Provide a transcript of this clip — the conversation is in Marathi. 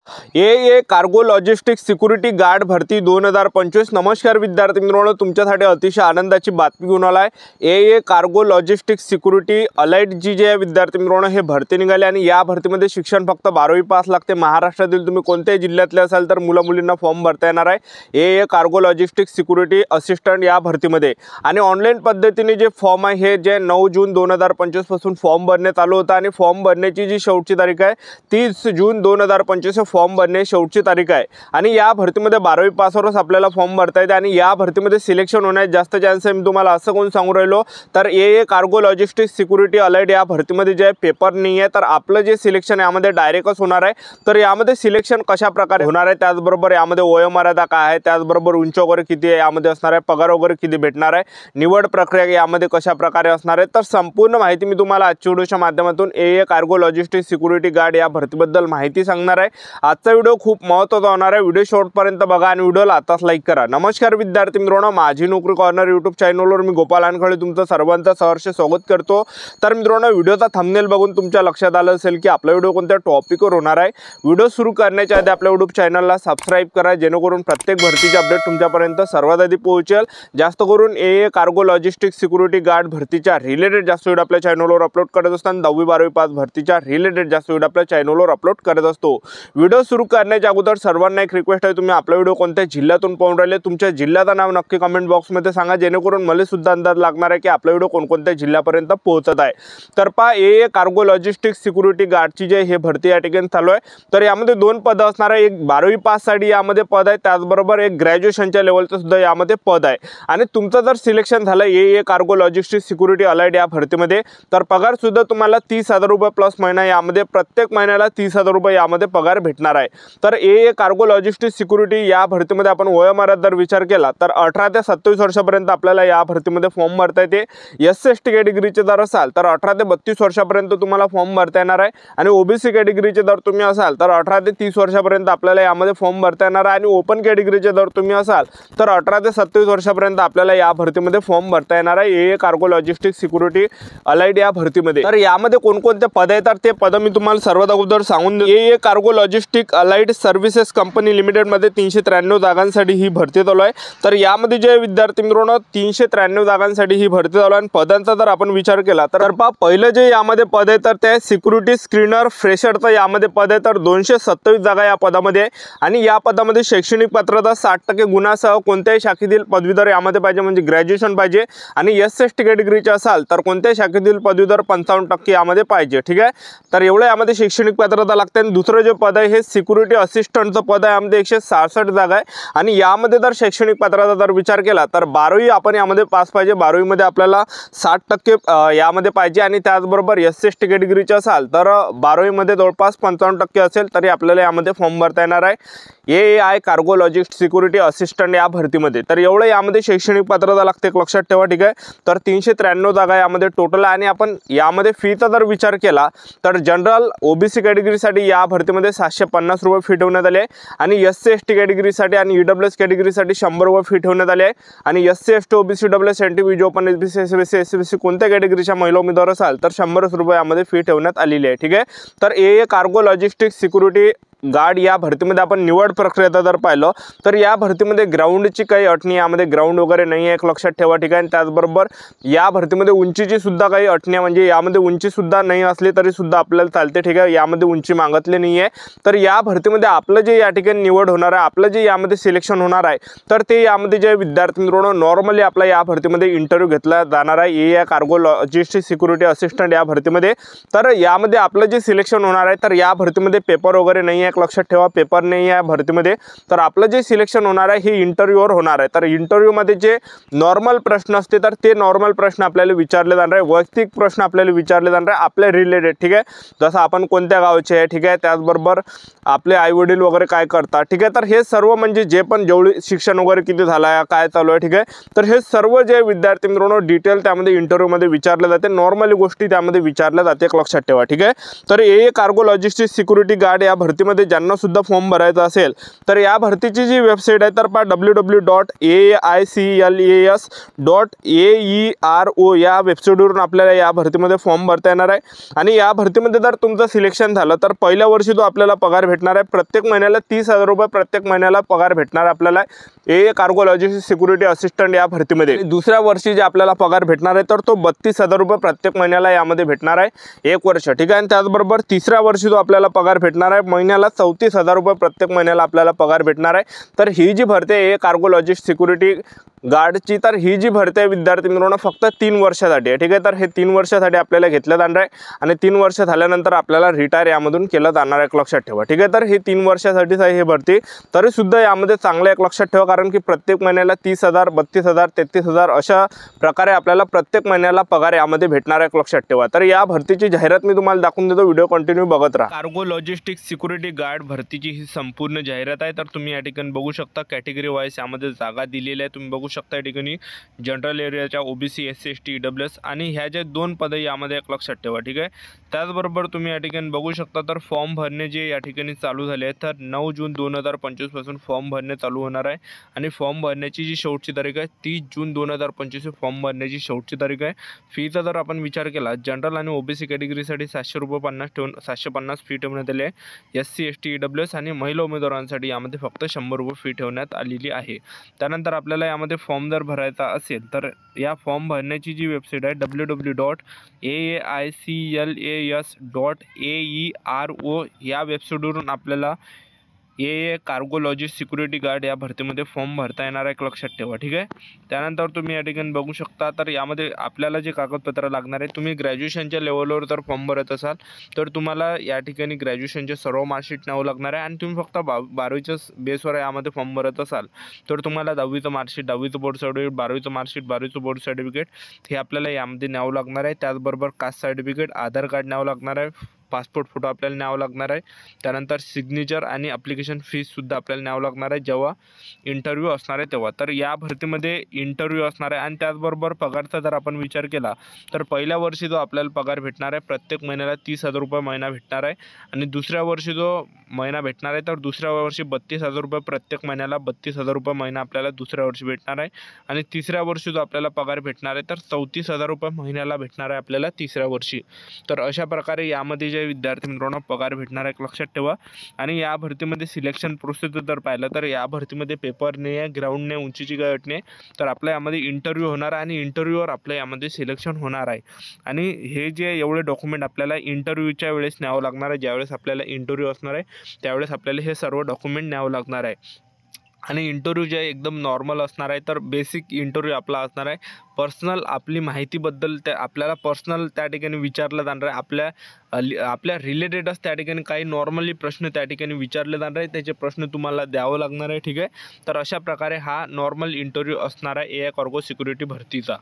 ए कार्गो लॉजिस्टिक्स सिक्युरिटी गार्ड भरती 2025। नमस्कार विद्यार्थी मित्रांनो, तुमच्यासाठी अतिशय आनंदाची बातमी घेऊन आलाय। ए कार्गो लॉजिस्टिक्स सिक्युरिटी अलाइट जी जे विद्यार्थी मित्रांनो हे भरती निघाली आणि या भरतीमध्ये शिक्षण फक्त 12वी पास लागते। महाराष्ट्रातील तुम्ही कोणत्याही जिल्ह्यातले असाल तर मुला-मुलींना फॉर्म भरता येणार आहे ए कार्गो लॉजिस्टिक्स सिक्युरिटी असिस्टंट या भरतीमध्ये। आणि ऑनलाईन पद्धतीने जे फॉर्म आहे हे जे 9 जून 2025 पासून फॉर्म भरण्यात आलं होतं आणि फॉर्म भरण्याची जी शेवटची तारीख आहे 30 जून 2025 फॉर्म भरणे शेवटची तारीख आहे। आणि या भरतीमध्ये 12वी पासवरच आपल्याला फॉर्म भरता येते आणि या भरतीमध्ये सिलेक्शन होण्याचे जास्त चान्स आहे। मी तुम्हाला असं कोण सांगू राहिलो तर कार्गो लॉजिस्टिक्स सिक्युरिटी अलाइड या भरतीमध्ये जे पेपर नाही आहे तर आपलं जे सिलेक्शन यामध्ये डायरेक्टच होणार आहे। तर यामध्ये सिलेक्शन कशा प्रकारे होणार आहे, त्याचबरोबर यामध्ये वयोमर्यादा काय आहे, त्याचबरोबर उंची वगैरे किती आहे, यामध्ये असणार आहे पगार वगैरे किती भेटणार आहे, निवड प्रक्रिया यामध्ये कशा प्रकारे असणार आहे, तर संपूर्ण माहिती मी तुम्हाला आजच्या व्हिडिओच्या माध्यमातून कार्गो लॉजिस्टिक्स सिक्युरिटी गार्ड या भरतीबद्दल माहिती सांगणार आहे। आजचा व्हिडिओ खूप महत्त्वाचा होणार आहे। व्हिडिओ शेवटपर्यंत बघा आणि व्हिडिओला आताच लाईक करा। नमस्कार विद्यार्थी मित्रांनो, माझी नोकरी कॉर्नर यूट्यूब चॅनलवर मी गोपाल अनखळे तुमचं सर्वांचं सहर्ष स्वागत करतो। तर मित्रांनो, व्हिडिओचा थंबनेल बघून तुमच्या लक्षात आलं असेल की आपला व्हिडिओ कोणत्या टॉपिकवर होणार आहे। व्हिडिओ सुरू करण्याच्या आधी आपल्या यूट्यूब चॅनलला सबस्क्राइब करा जेणेकरून प्रत्येक भरतीचे अपडेट तुमच्यापर्यंत सर्वात आधी पोहोचेल। जास्त करून कार्गो लॉजिस्टिक्स सिक्युरिटी गार्ड भरतीच्या रिलेटेड जास्त व्हिडिओ आपल्या चॅनलवर अपलोड करत असताना 10वी 12वी पास भरतीच्या रिलेटेड जास्त व्हिडिओ आपल्या चॅनलवर अपलोड करत असतो। व्हिडिओ सुरू करण्याच्या अगोदर सर्वांना एक रिक्वेस्ट आहे, तुम्ही आपला व्हिडिओ कोणत्या जिल्ह्यातून पाहून राहिले तुमच्या जिल्ह्याचं नाव नक्की कमेंट बॉक्समध्ये सांगा जेणेकरून मला सुद्धा अंदाज लागणार आहे की आपला व्हिडिओ कोणकोणत्या जिल्ह्यापर्यंत पोहोचत आहे। तर पहा कार्गो लॉजिस्टिक्स सिक्युरिटी गार्डची जे हे भरती या ठिकाणी चालू आहे तर यामध्ये दोन पद असणार आहे। एक 12वी पास साठी यामध्ये पद आहे, त्याचबरोबर एक ग्रॅज्युएशनच्या लेवलचं सुद्धा यामध्ये पद आहे। आणि तुमचं जर सिलेक्शन झालं कार्गो लॉजिस्टिक्स सिक्युरिटी अलाइड या भरतीमध्ये तर पगार सुद्धा तुम्हाला 30,000 रुपये प्लस महिना यामध्ये प्रत्येक महिन्याला 30,000 रुपये यामध्ये पगार भेटणार आहे। तर कार्गो लॉजिस्टिक्स सिक्युरिटी या भरतीमध्ये आपण वयोमर्यादेवर विचार केला तर 18 ते 27 वर्षापर्यंत आपल्याला या भरतीमध्ये फॉर्म भरता येते। SC/ST कॅटेगरीचे जर असाल तर 18 ते 32 वर्षापर्यंत तुम्हाला फॉर्म भरता येणार आहे आणि OBC कॅटेगरीचे जर तुम्ही असाल तर 18 ते 30 वर्षापर्यंत आपल्याला यामध्ये फॉर्म भरता येणार आहे। आणि ओपन कॅटेगरीचे जर तुम्ही असाल तर 18 ते 27 वर्षापर्यंत आपल्याला या भरतीमध्ये फॉर्म भरता येणार आहे कार्गो लॉजिस्टिक्स सिक्युरिटी अलाइड या भरतीमध्ये। तर यामध्ये कोणकोणते पद आहेत तर ते पद मी तुम्हाला सर्वात अगोदर सांगून देतो। Cargo logistic allied services company limited मध्ये 393 जागांसाठी ही भरती चालू आहे। तर यामध्ये जे विद्यार्थी मित्रांनो 393 जागांसाठी ही भरती चालू आहे। आणि पदांचा जर आपण विचार केला तर पहिलं जे यामध्ये पद आहे तर ते सिक्युरिटी स्क्रीनर फ्रेशरचं यामध्ये पद आहे तर 227 जागा या पदामध्ये आहे। आणि या पदामध्ये शैक्षणिक पात्रता 60% गुणासह कोणत्याही शाखेतील पदवीधर यामध्ये पाहिजे, म्हणजे ग्रॅज्युएशन पाहिजे। आणि SC/ST कॅटेगरीचे असाल तर कोणत्याही शाखेतील पदवीधर 55% यामध्ये पाहिजे। ठीक आहे, तर एवढं यामध्ये शैक्षणिक पात्रता लागते। आणि दुसरं जे पद आहे हे सिक्युरिटी असिस्टंटचं पद आहे, यामध्ये 166 जागा आहे। आणि यामध्ये जर शैक्षणिक पात्रता जर विचार केला तर 12वी आपण यामध्ये पास पाहिजे, 12वी मध्ये आपल्याला 60% यामध्ये पाहिजे। आणि त्याचबरोबर SC/ST कॅटेगरीचे असाल तर 12वी मध्ये जवळपास 55% असेल तरी आपल्याला यामध्ये फॉर्म भरता येणार आहे कार्गो लॉजिस्टिक्स सिक्युरिटी असिस्टंट या भरतीमध्ये। तर एवढं यामध्ये शैक्षणिक पात्रता लागते, लक्षात ठेवा। ठीक आहे, तर 393 जागा यामध्ये टोटल आहे। आणि आपण यामध्ये फीचा जर विचार केला तर जनरल OBC कॅटेगरीसाठी या भरतीमध्ये 750 रुपये फी ठेवण्यात आली आहे। आणि SC/ST कॅटेगरीसाठी आणि EWS कॅटेगरीसाठी 100 रुपये फी ठेवण्यात आली आहे। आणि SC/ST OBC EWS NTPC open SBC SBC SBC कोणत्या कॅटेगरीच्या महिला उमेदवार असाल तर 100 रुपये यामध्ये फी ठेवण्यात आलेली आहे। ठीक आहे, तर कार्गो लॉजिस्टिक्स सिक्युरिटी गार्ड या भरतीमध्ये आपण निवड प्रक्रिया जर पाहिलं तर या भरतीमध्ये ग्राउंडची काही अट नाही, यामध्ये ग्राउंड वगैरे नाही आहे, एक लक्षात ठेवा। ठीक आहे, आणि त्याचबरोबर या भरतीमध्ये उंचीची सुद्धा काही अट नाही, म्हणजे यामध्ये उंची सुद्धा नाही असली तरी सुद्धा आपल्याला चालते। ठीक आहे, यामध्ये उंची मागितली नाही आहे। तर या भरतीमध्ये आपलं जे या ठिकाणी निवड होणार आहे, आपलं जे यामध्ये सिलेक्शन होणार आहे तर ते यामध्ये जे विद्यार्थी मित्रांनो नॉर्मली आपला या भरतीमध्ये इंटरव्ह्यू घेतला जाणार आहे कार्गो लॉजिस्टिक्स सिक्युरिटी असिस्टंट या भरतीमध्ये। तर यामध्ये आपलं जे सिलेक्शन होणार आहे तर या भरतीमध्ये पेपर वगैरे नाही आहे, लक्षात ठेवा, पेपर नाही आहे भरतीमध्ये। तर आपलं जे सिलेक्शन होणार आहे हे इंटरव्ह्यूवर होणार आहे। तर इंटरव्ह्यूमध्ये जे नॉर्मल प्रश्न असते तर ते नॉर्मल प्रश्न आपल्याला विचारले जाणार आहे, वैयक्तिक प्रश्न आपल्याला विचारले जाणार आहे आपल्या रिलेटेड। ठीक आहे, जसं आपण कोणत्या गावचे आहे, ठीक आहे, त्याचबरोबर आपले आई वडील वगैरे काय करतात। ठीक आहे, तर हे सर्व म्हणजे जे पण जेवढे शिक्षण वगैरे किती झालं आहे, काय चालू आहे। ठीक आहे, तर हे सर्व जे विद्यार्थी मित्रांनो डिटेल त्यामध्ये इंटरव्ह्यूमध्ये विचारले जाते, नॉर्मली गोष्टी त्यामध्ये विचारल्या जाते, लक्षात ठेवा। ठीक आहे, तर कार्गो लॉजिस्टिक्स सिक्युरिटी गार्ड या भरतीमध्ये भरतीमध्ये ज्यांना सुद्धा फॉर्म भरायचा असेल तर या भरतीची जी वेबसाईट आहे तर पहा www.aicles.aero या वेबसाईटवरून आपल्याला या भरतीमध्ये फॉर्म भरता येणार आहे। आणि या भरतीमध्ये जर तुमचं सिलेक्शन झालं तर पहिल्या वर्षी तो आपल्याला पगार भेटणार आहे, प्रत्येक महिन्याला 30,000 रुपये प्रत्येक महिन्याला पगार भेटणार आपल्याला AA cargo logistics security assistant या भरतीमध्ये। दुसऱ्या वर्षी जे आपल्याला पगार भेटणार आहे तर तो 32,000 रुपये प्रत्येक महिन्याला यामध्ये भेटणार आहे 1 वर्ष, ठीक आहे। आणि त्याचबरोबर तिसऱ्या वर्षी तो आपल्याला पगार भेटणार आहे महिन्याला 34,000 रुपये प्रत्येक महिन्याला आपल्याला पगार भेटणार आहे। तर ही जी भरती आहे AA कार्गो लॉजिस्टिक्स सिक्युरिटी गार्डची, तर ही जी भरती आहे विद्यार्थी मित्रांनो फक्त 3 वर्षासाठी आहे, ठीक आहे। तर हे 3 वर्षासाठी आपल्याला घेतलं जाणार आहे आणि 3 वर्ष झाल्यानंतर आपल्याला रिटायर यामधून केलं जाणार आहे, लक्षात ठेवा, ठीक आहे। तर हे 3 वर्षासाठीच आहे हे भरती, तरी सुद्धा यामध्ये चांगलं एक लक्षात ठेवा कारण की प्रत्येक महिन्याला 30,000 32,000 33,000 अशा प्रकारे आपल्याला प्रत्येक महिन्याला पगार यामध्ये भेटणार आहे, लक्षात ठेवा। तर या भरतीची जाहिरात मी तुम्हाला दाखवून देतो, व्हिडिओ कंटिन्यू बघत राहा। कार्गो लॉजिस्टिक्स सिक्युरिटी गार्ड भरतीची ही संपूर्ण जाहिरात आहे। तर तुम्ही या ठिकाणी बघू शकता कॅटेगरी वाईज यामध्ये जागा दिलेल्या आहे, तुम्ही बघू शकता या ठिकाणी जनरल एरियाच्या OBC SC ST EWS आणि ह्या ज्या 2 पदे यामध्ये एक लक्षात ठेवा, ठीक आहे। त्याचबरोबर तुम्ही या ठिकाणी बघू शकता तर फॉर्म भरणे जे या ठिकाणी चालू झाले आहेत, तर 9 जून 2025 पासून फॉर्म भरणे चालू होणार आहे आणि फॉर्म भरण्याची जी शेवटची तारीख आहे 30 जून 2025 फॉर्म भरण्याची शेवटची तारीख आहे। फीचा जर आपण विचार केला जनरल आणि OBC कॅटेगरीसाठी 700 रुपये 50 ठेवून 750 फी ठेवण्यात आली आहे। SC ST EWS आणि महिला उमेदवारांसाठी यामध्ये फक्त 100 रुपये फी ठेवण्यात आलेली आहे। त्यानंतर आपल्याला यामध्ये फॉर्म जर भरायचा असेल तर या फॉर्म भरण्याची जी वेबसाईट आहे www.aicles.aero या वेबसाईटवरून आपल्याला AA cargo logistics security guard या भरतीमध्ये फॉर्म भरता येणार आहे, लक्षात ठेवा, ठीक आहे। त्यानंतर तुम्ही या ठिकाणी बघू शकता तर यामध्ये आपल्याला जे कागदपत्र लागणार आहे, तुम्ही ग्रॅज्युएशनच्या लेवलवर जर फॉर्म भरत असाल तर तुम्हाला या ठिकाणी ग्रॅज्युएशनचे सर्व मार्कशीट न्यावं लागणार आहे आणि तुम्ही फक्त 12वीच्या बेसवर यामध्ये फॉर्म भरत असाल तर तुम्हाला 10वीचं मार्कशीट 10वीचं बोर्ड सर्टिफिकेट 12वीचं मार्कशीट 12वीचं बोर्ड सर्टिफिकेट हे आपल्याला यामध्ये न्यावं लागणार आहे। त्याचबरोबर कास्ट सर्टिफिकेट आधार कार्ड न्यावं लागणार आहे, पासपोर्ट फोटो आपल्याला न्यावं लागणार आहे। त्यानंतर सिग्नेचर आणि ॲप्लिकेशन फीससुद्धा आपल्याला न्यावं लागणार आहे जेव्हा इंटरव्ह्यू असणार आहे तेव्हा। तर या भरतीमध्ये इंटरव्ह्यू असणार आहे आणि त्याचबरोबर पगारचा जर आपण विचार केला तर पहिल्या वर्षी जो आपल्याला पगार भेटणार आहे प्रत्येक महिन्याला 30,000 रुपये महिना भेटणार आहे आणि दुसऱ्या वर्षी जो महिना भेटणार आहे तर दुसऱ्या वर्षी 32,000 रुपये प्रत्येक महिन्याला 32,000 रुपये महिना आपल्याला दुसऱ्या वर्षी भेटणार आहे आणि तिसऱ्या वर्षी जो आपल्याला पगार भेटणार आहे तर 34,000 रुपये महिन्याला भेटणार आहे आपल्याला तिसऱ्या वर्षी। तर अशा प्रकारे यामध्ये जे विद्यार्थी मित्रांनो पगार भेटणार आहे, लक्षात ठेवा। आणि या भरतीमध्ये सिलेक्शन प्रोसेस जर पाहिलं तर या भरतीमध्ये पेपर नाही आहे, ग्राउंड नाही, उंचीची गाठ नाही, तर आपल्या यामध्ये इंटरव्ह्यू होणार आहे आणि इंटरव्ह्यूवर आपल्या यामध्ये सिलेक्शन होणार आहे। आणि हे जे एवढे डॉक्युमेंट आपल्याला इंटरव्ह्यूच्या वेळेस न्यावं लागणार आहे, ज्यावेळेस आपल्याला इंटरव्ह्यू असणार आहे त्यावेळेस आपल्याला हे सर्व डॉक्युमेंट न्यावं लागणार आहे। आणि इंटरव्ह्यू जे एकदम नॉर्मल असणार आहे, तर बेसिक इंटरव्ह्यू आपला असणार आहे, पर्सनल आपली माहितीबद्दल त्या आपल्याला पर्सनल त्या ठिकाणी विचारलं जाणार आहे, आपल्या रिलेटेडच त्या ठिकाणी काही नॉर्मली प्रश्न त्या ठिकाणी विचारले जाणार आहे, त्याचे प्रश्न तुम्हाला द्यावं लागणार आहे, ठीक आहे। तर अशा प्रकारे हा नॉर्मल इंटरव्ह्यू असणार आहे AA कार्गो सिक्युरिटी भरतीचा।